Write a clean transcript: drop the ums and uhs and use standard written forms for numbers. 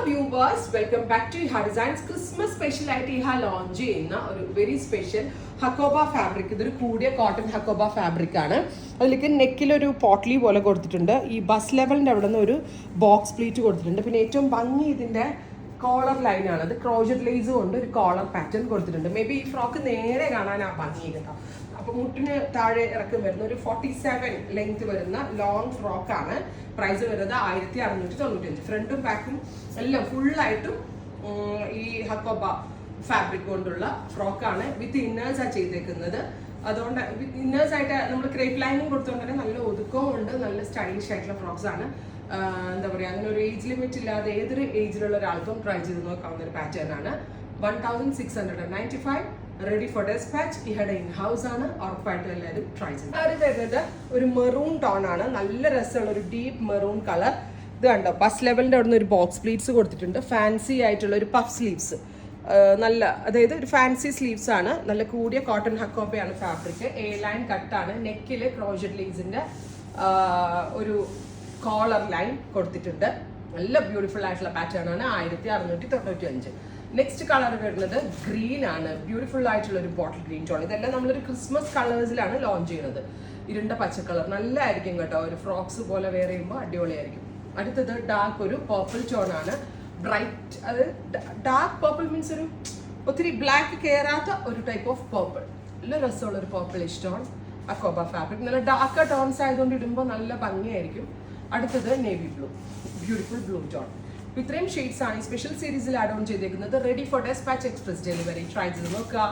Viewers, welcome back to ഇഹ designs. Christmas special ആയിട്ട് ഇഹ ലോഞ്ച് ചെയ്യുന്ന ഒരു വെരി സ്പെഷ്യൽ ഹക്കോബ ഫാബ്രിക്. ഇതൊരു കൂടിയ കോട്ടൺ ഹക്കോബ ഫാബ്രിക് ആണ്. അതിലേക്ക് നെക്കിലൊരു പോട്ട്ലി പോലെ കൊടുത്തിട്ടുണ്ട്. ഈ ബസ് ലെവലിൻ്റെ അവിടെ നിന്ന് ഒരു ബോക്സ് പ്ലീറ്റ് കൊടുത്തിട്ടുണ്ട്. പിന്നെ ഏറ്റവും ഭംഗി ഇതിൻ്റെ കോളർ ലൈനാണ്. അത് ക്രോഷറ്റ് ലേസ് കൊണ്ട് ഒരു കോളർ പാറ്റേൺ കൊടുത്തിട്ടുണ്ട്. മേ ബി ഈ ഫ്രോക്ക് നേരെ കാണാൻ ആ ഭംഗി കേട്ടോ. അപ്പോൾ മുട്ടിന് താഴെ ഇറക്കം വരുന്ന ഒരു 47 ലെങ്ത് വരുന്ന ലോങ് ഫ്രോക്കാണ്. പ്രൈസ് വരുന്നത് 1695. ഫ്രണ്ടും ബാക്കും എല്ലാം ഫുള്ളായിട്ടും ഈ ഹക്കോബ ഫാബ്രിക് കൊണ്ടുള്ള ഫ്രോക്കാണ്. വിത്ത് ഇന്നേഴ്സാണ് ചെയ്തേക്കുന്നത്. അതുകൊണ്ട് ഇന്നേഴ്സ് ആയിട്ട് നമ്മൾ ക്രേപ്പ് ലൈനിങ് കൊടുത്തുകൊണ്ട് തന്നെ നല്ല ഒതുക്കവും ഉണ്ട്. നല്ല സ്റ്റൈലിഷ് ആയിട്ടുള്ള ഫ്രോക്സ് ആണ്. എന്താ പറയുക, അങ്ങനെ ഒരു ഏജ് ലിമിറ്റ് ഇല്ലാതെ ഏതൊരു ഏജിലുള്ള ഒരാൾക്കും ട്രൈ ചെയ്ത് നോക്കാവുന്ന ഒരു പാറ്റേൺ ആണ്. 1695. Ready for dispatch. ഇഹയുടെ ഇൻ ഹൗസ് ആണ്. ഉറപ്പായിട്ടും എല്ലാവരും ട്രൈ ചെയ്യും. അത് വരുന്നത് ഒരു മെറൂൺ ടോൺ ആണ്. നല്ല രസമുള്ള ഒരു ഡീപ്പ് മെറൂൺ കളർ. ഇത് കണ്ടോ, ബസ് ലെവലിൻ്റെ അവിടെ നിന്ന് ഒരു ബോക്സ് പ്ലീറ്റ്സ് കൊടുത്തിട്ടുണ്ട്. ഫാൻസി ആയിട്ടുള്ള ഒരു പഫ് സ്ലീവ്സ്, നല്ല, അതായത് ഒരു ഫാൻസി സ്ലീവ്സ് ആണ്. നല്ല കൂടിയ കോട്ടൺ ഹക്കോബയാണ് ഫാബ്രിക്. എ ലൈൻ കട്ടാണ്. നെക്കിൽ ക്രോഷറ്റ് ലേസിൻ്റെ ഒരു കോളർ ലൈൻ കൊടുത്തിട്ടുണ്ട്. നല്ല ബ്യൂട്ടിഫുൾ ആയിട്ടുള്ള പാറ്റേൺ ആണ്. 1695. നെക്സ്റ്റ് കളർ വരുന്നത് ഗ്രീൻ ആണ്. ബ്യൂട്ടിഫുൾ ആയിട്ടുള്ള ഒരു ബോട്ടിൽ ഗ്രീൻ ടോൺ. ഇതെല്ലാം നമ്മളൊരു ക്രിസ്മസ് കളേഴ്സിലാണ് ലോഞ്ച് ചെയ്യുന്നത്. ഇരുണ്ട പച്ച കളർ നല്ലതായിരിക്കും കേട്ടോ. ഒരു ഫ്രോക്സ് പോലെ വെയർ ചെയ്യുമ്പോൾ അടിപൊളിയായിരിക്കും. അടുത്തത് ഡാർക്ക് ഒരു പർപ്പിൾ ടോൺ ആണ്. ബ്രൈറ്റ്, അത് ഡാർക്ക് പർപ്പിൾ മീൻസ് ഒരു ഒത്തിരി ബ്ലാക്ക് കയറാത്ത ഒരു ടൈപ്പ് ഓഫ് പർപ്പിൾ. നല്ല രസമുള്ള ഒരു പർപ്പിളിഷ് ടോൺ ഹക്കോബ ഫാബ്രിക്. നല്ല ഡാർക്ക് ടോൺസ് ആയതുകൊണ്ട് ഇടുമ്പോൾ നല്ല ഭംഗിയായിരിക്കും. അടുത്തത് navy blue, beautiful blue tone. ഇത്രയും ഷെയ്ഡ്സ് ആണ് ഈ സ്പെഷ്യൽ സീരീസിൽ ആഡ് ഓൺ ചെയ്തേക്കുന്നത്. Ready for dispatch express delivery. Try ചെയ്ത് നോക്കുക.